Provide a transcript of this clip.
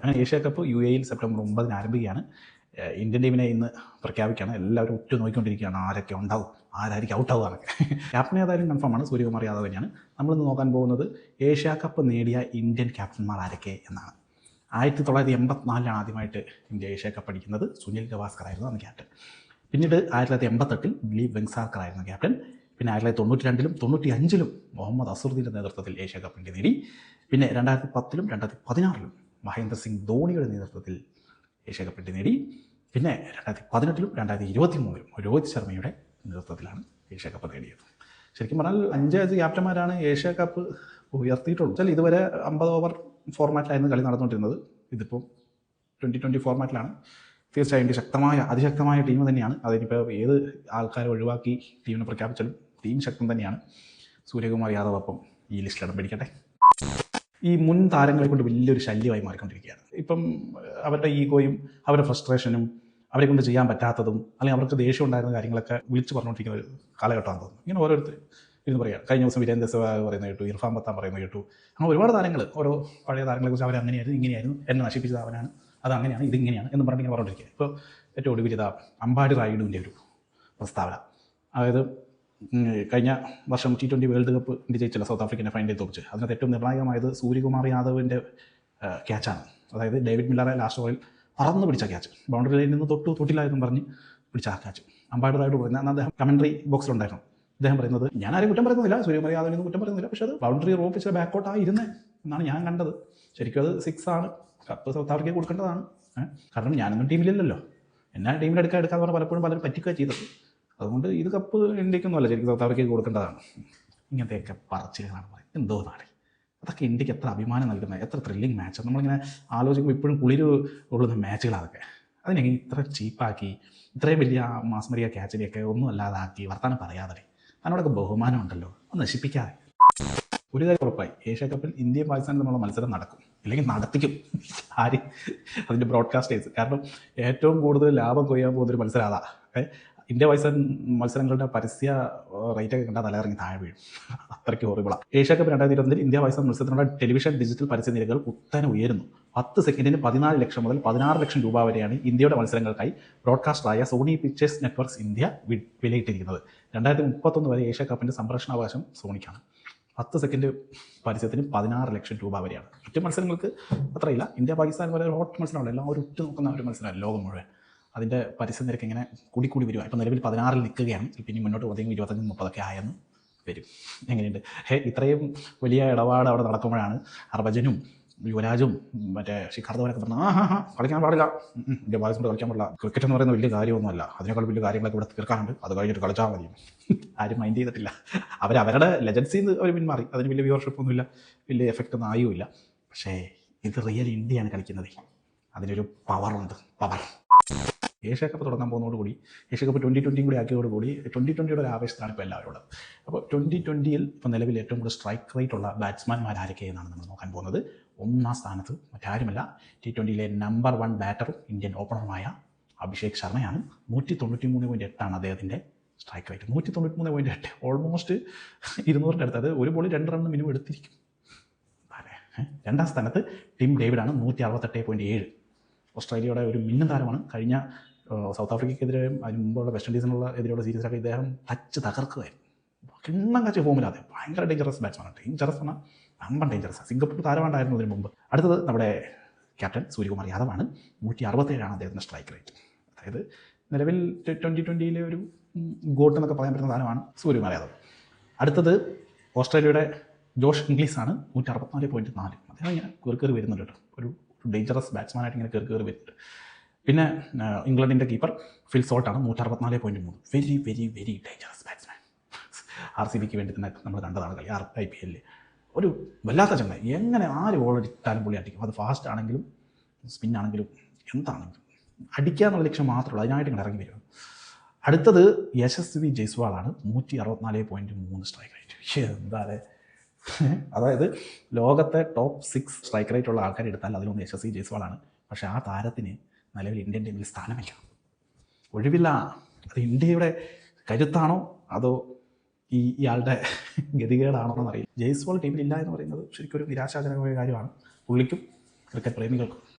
അങ്ങനെ Asia cup UAE September 9 ആരംഭിക്കുകയാണ്. Indian ടീമിനെ ഇന്ന് പ്രഖ്യാപിക്കുകയാണ്. എല്ലാവരും ഉറ്റു നോക്കിക്കൊണ്ടിരിക്കുകയാണ് ആരൊക്കെ ഉണ്ടാവും, ആരായിരിക്കും ഔട്ടാവുക എന്നൊക്കെ. ക്യാപ്റ്റൻ ഏതായാലും കൺഫേമാണ്, സൂര്യകുമാർ യാദവ് തന്നെയാണ്. നമ്മളിന്ന് നോക്കാൻ പോകുന്നത് ഏഷ്യ കപ്പ് നേടിയ ഇന്ത്യൻ ക്യാപ്റ്റന്മാർ ആരൊക്കെ എന്നാണ്. 1984 ആദ്യമായിട്ട് ഇന്ത്യ ഏഷ്യ കപ്പ് അടിക്കുന്നത്. സുനിൽ ഗവാസ്കർ ആയിരുന്നു അന്ന് ക്യാപ്റ്റൻ. പിന്നീട് 1988 ദിലീപ് വെങ്സാർക്കർ ആയിരുന്നു ക്യാപ്റ്റൻ. പിന്നെ 1992 95 മുഹമ്മദ് അസറുദ്ദീൻ്റെ നേതൃത്വത്തിൽ ഏഷ്യ കപ്പ് ഇന്ത്യ നേടി. പിന്നെ 2010 2016 മഹേന്ദ്ര സിംഗ് ധോണിയുടെ നേതൃത്വത്തിൽ ഏഷ്യ കപ്പ് ഇന്ത്യ നേടി. പിന്നെ 2018 2023 രോഹിത് ശർമ്മയുടെ നേതൃത്വത്തിലാണ് ഏഷ്യ കപ്പ് നേടിയത്. ശരിക്കും പറഞ്ഞാൽ 5 ക്യാപ്റ്റന്മാരാണ് ഏഷ്യ കപ്പ് ഉയർത്തിയിട്ടുള്ളൂ. വെച്ചാൽ ഇതുവരെ 50 ഓവർ ഫോർമാറ്റിലായിരുന്നു കളി നടന്നുകൊണ്ടിരുന്നത്. ഇതിപ്പോൾ 2020 ഫോർമാറ്റിലാണ്. തീർച്ചയായും അതിശക്തമായ ടീം തന്നെയാണ്. അതിനിപ്പോൾ ഏത് ആൾക്കാരെ ഒഴിവാക്കി ടീമിനെ പ്രഖ്യാപിച്ചാലും ടീം ശക്തം തന്നെയാണ്. സൂര്യകുമാർ യാദവ് അപ്പം ഈ ലിസ്റ്റിൽ ഇടം പിടിക്കട്ടെ. ഈ മുൻ താരങ്ങളെ കൊണ്ട് വലിയൊരു ശല്യമായി മാറിക്കൊണ്ടിരിക്കുകയാണ്. ഇപ്പം അവരുടെ ഈഗോയും അവരുടെ ഫ്രസ്ട്രേഷനും അവരെ കൊണ്ട് ചെയ്യാൻ പറ്റാത്തതും അല്ലെങ്കിൽ അവർക്ക് ദേഷ്യം ഉണ്ടായിരുന്ന കാര്യങ്ങളൊക്കെ വിളിച്ച് പറഞ്ഞുകൊണ്ടിരിക്കുന്ന ഒരു കാലഘട്ടമാണെന്ന് തോന്നുന്നു. ഇങ്ങനെ ഓരോരുത്തർ ഇരുന്ന് പറയുക. കഴിഞ്ഞ ദിവസം വീരേന്ദ്ര സെവാഗ് പറയുന്നത് കേട്ടു, ഇർഫാൻ പത്താൻ പറയുന്നത് കേട്ടു. അങ്ങനെ ഒരുപാട് താരങ്ങൾ ഓരോ പഴയ താരങ്ങളെക്കുറിച്ച് അവർ അങ്ങനെയായിരുന്നു ഇങ്ങനെയായിരുന്നു, എന്നെ നശിപ്പിച്ചത് അവനാണ്, അത് അങ്ങനെയാണ് ഇതിങ്ങനെയാണ് എന്ന് പറഞ്ഞിങ്ങനെ പറഞ്ഞിരിക്കുക. ഇപ്പോൾ ഏറ്റവും ഒടുവിൽ അമ്പാടി റായിഡുവിൻ്റെ ഒരു പ്രസ്താവന. അതായത് കഴിഞ്ഞ വർഷം T20 വേൾഡ് കപ്പ് ഇന്ത്യ ജയിച്ചല്ലോ, സൗത്ത് ആഫ്രിക്കൻ്റെ ഫൈനലിൽ തോപ്പിച്ച്. അതിനകത്ത് ഏറ്റവും നിർണായകമായത് സൂര്യകുമാർ യാദവിൻ്റെ ക്യാച്ചാണ്. അതായത് ഡേവിഡ് മില്ലറെ ലാസ്റ്റ് ഓവറിൽ പറന്ന് പിടിച്ച ക്യാച്ച്, ബൗണ്ടറി ലൈനിൽ നിന്ന് തൊട്ടില്ലായെന്നും പറഞ്ഞ് പിടിച്ച ആ ക്യാച്ച്. അമ്പാടി റായിഡ് പറയുന്നത് അന്ന് അദ്ദേഹം കമൻട്രി ബോക്സിലുണ്ടായിരുന്നു. അദ്ദേഹം പറയുന്നത്, ഞാൻ ആരും കുറ്റം പറയുന്നില്ല, സൂര്യകുമാർ യാദവിനൊന്നും കുറ്റം പറയുന്നില്ല, പക്ഷേ അത് ബൗണ്ടറി റോപ്പ് വെച്ച ബാക്കോട്ടായിരുന്നേ എന്നാണ് ഞാൻ കണ്ടത്. ശരിക്കും അത് 6 ആണ്, കപ്പ് സൗത്ത് ആഫ്രിക്കയ്ക്ക് കൊടുക്കേണ്ടതാണ്. കാരണം ഞാനൊന്നും ടീമിലില്ലല്ലോ, എന്നാ ടീമിലെടുക്കാതെ പറഞ്ഞാൽ പലപ്പോഴും പലരും പറ്റിക്കുക ചെയ്തത്. അതുകൊണ്ട് ഇത് കപ്പ് ഇന്ത്യക്കൊന്നുമല്ല, ശരിക്കും സൗത്ത് ആഫ്രിക്കയ്ക്ക് കൊടുക്കേണ്ടതാണ്. ഇങ്ങനത്തെയൊക്കെ പറച്ചിലുകളാണ് പറയുന്നത്. എന്തോ നാളെ അതൊക്കെ ഇന്ത്യക്ക് എത്ര അഭിമാനം നൽകുന്നത്, എത്ര ത്രില്ലിങ് മാച്ച്. നമ്മളിങ്ങനെ ആലോചിക്കുമ്പോൾ ഇപ്പോഴും കുളിര് ഉള്ളുന്ന മാച്ചുകളതൊക്കെ. അതിനെങ്ങനെ ഇത്ര ചീപ്പാക്കി, ഇത്രയും വലിയ മാസ്മരിക ക്യാച്ചിനെയൊക്കെ ഒന്നും അല്ലാതാക്കി വർത്താനം പറയാതെ അതിനോടൊക്കെ ബഹുമാനം ഉണ്ടല്ലോ, അത് നശിപ്പിക്കാതെ. ഒരു കാര്യം ഉറപ്പായി, ഏഷ്യ കപ്പിൽ ഇന്ത്യയും പാകിസ്ഥാനും തമ്മിലുള്ള മത്സരം നടക്കും, ഇല്ലെങ്കിൽ നടത്തിക്കും ആര്, അതിൻ്റെ ബ്രോഡ്കാസ്റ്റേഴ്സ്. കാരണം ഏറ്റവും കൂടുതൽ ലാഭം കൊയ്യാൻ പോകുന്നൊരു മത്സരം അതാ. ഇന്ത്യ പാകിസ്ഥാൻ മത്സരങ്ങളുടെ പരസ്യ റേറ്റൊക്കെ കണ്ടാൽ തലയിറങ്ങി താഴെ വീഴും, അത്രയ്ക്ക് ഹോറിബിളാണ്. ഏഷ്യ കപ്പ് 2020 ഇന്ത്യ പാകിസ്ഥാൻ മത്സരത്തിനുള്ള ടെലിവിഷൻ ഡിജിറ്റൽ പരസ്യ നിരക്കുകൾ കുത്തനെ ഉയരുന്നു. 10 സെക്കൻഡിന് 14 ലക്ഷം മുതൽ 16 ലക്ഷം രൂപ വരെയാണ് ഇന്ത്യയുടെ മത്സരങ്ങൾക്കായി ബ്രോഡ്കാസ്റ്ററായ സോണി പിക്ചേഴ്സ് നെറ്റ്വർക്ക്സ് ഇന്ത്യ വിലയിട്ടിരിക്കുന്നത്. 2031 വരെ ഏഷ്യ കപ്പിൻ്റെ സംപ്രേഷണാവകാശം സോണിക്കാണ്. 10 സെക്കൻഡ് പരസ്യത്തിന് 16 ലക്ഷം രൂപ വരെയാണ്. മറ്റു മത്സരങ്ങൾക്ക് അത്രയില്ല. ഇന്ത്യ പാകിസ്ഥാൻ പോലെ ഹോട്ട് മത്സരമല്ല, എല്ലാം ഒരു ഉറ്റു നോക്കുന്ന ഒരു മത്സരമല്ല ലോകം മുഴുവൻ. അതിൻ്റെ പരസ്യ നിരക്ക് ഇങ്ങനെ കൂടി വരിക. ഇപ്പം നിലവിൽ 16 നിൽക്കുകയാണ്. പിന്നെ മുന്നോട്ട് പോകുമ്പോൾ 25 30 ആയെന്ന് വരും. എങ്ങനെയുണ്ട്? ഇത്രയും വലിയ ഇടപാട് അവിടെ നടക്കുമ്പോഴാണ് ഹർഭജനും യുവരാജും മറ്റേ ശിഖർ ധവനൊക്കെ പറഞ്ഞത് കളിക്കാൻ പാടില്ല, ഇന്ത്യ പാകിസ്ഥാൻ കളിക്കാൻ പാടില്ല, ക്രിക്കറ്റ് എന്ന് പറയുന്ന വലിയ കാര്യമൊന്നുമല്ല, അതിനേക്കാൾ വലിയ കാര്യങ്ങളൊക്കെ ഇവിടെ തീർക്കാനുണ്ട്, അത് കഴിഞ്ഞിട്ട് കളിച്ചാൽ മതി. ആരും മൈൻഡ് ചെയ്തിട്ടില്ല. അവരുടെ ലെജൻസിൽ നിന്ന് അവർ പിന്മാറി. അതിന് വലിയ വ്യൂവർഷിപ്പ് ഒന്നുമില്ല, വലിയ എഫക്റ്റ് ഒന്നും ആയുമില്ല. പക്ഷേ ഇത് റിയൽ ഇന്ത്യയാണ് കളിക്കുന്നത്. അതിനൊരു പവറുണ്ട്, പവർ. ഏഷ്യ കപ്പ് തുടങ്ങാൻ പോകുന്നതോടുകൂടി, ഏഷ്യ കപ്പ് 2020 കൂടി ആക്കിയതോടുകൂടി 2020 ഒരു ആവേശത്താണ് ഇപ്പോൾ എല്ലാവരോടും. അപ്പോൾ 2020 ഇപ്പോൾ നിലവിൽ ഏറ്റവും കൂടുതൽ സ്ട്രൈക്ക് റേറ്റ് ഉള്ള ബാറ്റ്സ്മാൻമാർ ആരൊക്കെ എന്നാണ് നമ്മൾ നോക്കാൻ പോകുന്നത്. 1ാം സ്ഥാനത്ത് മറ്റാരുമല്ല, T20 നമ്പർ 1 ബാറ്ററും ഇന്ത്യൻ ഓപ്പണറുമായ അഭിഷേക് ശർമ്മയാണ്. 193.8 അദ്ദേഹത്തിൻ്റെ സ്ട്രൈക്ക് റേറ്റ്. 193.8, ഓൾമോസ്റ്റ് 200-ൻ്റെ അടുത്ത്. അത് ഒരു ബോളിൽ 2 റൺ മിനിമം എടുത്തിരിക്കും. 2ാം സ്ഥാനത്ത് ടിം ഡേവിഡാണ്, 168.7. ഓസ്ട്രേലിയയുടെ ഒരു മിന്നും താരമാണ്. കഴിഞ്ഞ സൗത്ത് ആഫ്രിക്കയ്ക്കെതിരെയും അതിന് മുമ്പുള്ള വെസ്റ്റ് ഇൻഡീസിനുള്ള എതിരെയുള്ള സീരീസിലൊക്കെ ഇദ്ദേഹം തകർക്കുകയായിരുന്നു. കിണ്ണം കാച്ച ഫോമിലാതെ ഭയങ്കര ഡേഞ്ചറസ് ബാറ്റ്സ്മാനാണ്. ഡേഞ്ചറസ് പറഞ്ഞാൽ വമ്പൻ ഡേഞ്ചറസ്. സിംഗപ്പൂർ താരമുണ്ടായിരുന്നു ഇതിന് മുമ്പ്. അടുത്തത് നമ്മുടെ ക്യാപ്റ്റൻ സൂര്യകുമാർ യാദവാണ്. 167 അദ്ദേഹത്തിൻ്റെ സ്ട്രൈക്ക് റേറ്റ്. അതായത് നിലവിൽ 2020 ഒരു ഗോട്ട് എന്നൊക്കെ പറയാൻ പറ്റുന്ന താരമാണ് സൂര്യകുമാർ യാദവ്. അടുത്തത് ഓസ്ട്രേലിയയുടെ ജോഷ് ഇംഗ്ലീഷാണ്, 164.4. അദ്ദേഹം ഇങ്ങനെ കയറി വരുന്നുണ്ട് കേട്ടോ, ഒരു ഡേഞ്ചറസ് ബാറ്റ്സ്മാനായിട്ട് ഇങ്ങനെ കയറി വരുന്നുണ്ട്. പിന്നെ ഇംഗ്ലണ്ടിൻ്റെ കീപ്പർ ഫിൽ സോൾട്ടാണ്, 164.3. Very very very dangerous batsman. RCBക്ക് വേണ്ടി തന്നെ നമ്മൾ കണ്ടതാണ് കളി IPL. ഒരു വല്ലാത്ത ചങ്ങ, എങ്ങനെ ആര് ബോൾ അടിച്ചാലും പുള്ളി അടിക്കും. അത് ഫാസ്റ്റ് ആണെങ്കിലും സ്പിന്നാണെങ്കിലും എന്താണെങ്കിലും അടിക്കുക എന്നുള്ള ലക്ഷ്യം മാത്രമുള്ളൂ, അതിനായിട്ട് ഇങ്ങനെ ഇറങ്ങി വരും. അടുത്തത് യശസ്വി ജയ്സ്വാളാണ്, 164.3 സ്ട്രൈക്ക് റേറ്റ്. എന്താ അതായത് ലോകത്തെ ടോപ്പ് 6 സ്ട്രൈക്ക് റേറ്റ് ഉള്ള ആൾക്കാർ എടുത്താൽ അതിലൊന്ന് യശസ്വി ജയ്സ്വാളാണ്. പക്ഷേ ആ താരത്തിന് നിലവിൽ ഇന്ത്യൻ ടീമിൽ സ്ഥാനമില്ല, ഒഴിവില്ല. അത് ഇന്ത്യയുടെ കരുത്താണോ അതോ ഇയാളുടെ ഗതികേടാണോ എന്നറിയില്ല. ജയ്സ്വാൾ ടീമിലില്ല എന്ന് പറയുന്നത് ശരിക്കും ഒരു നിരാശാജനകമായ കാര്യമാണ് പുള്ളിക്കും ക്രിക്കറ്റ് പ്രേമികൾക്കും.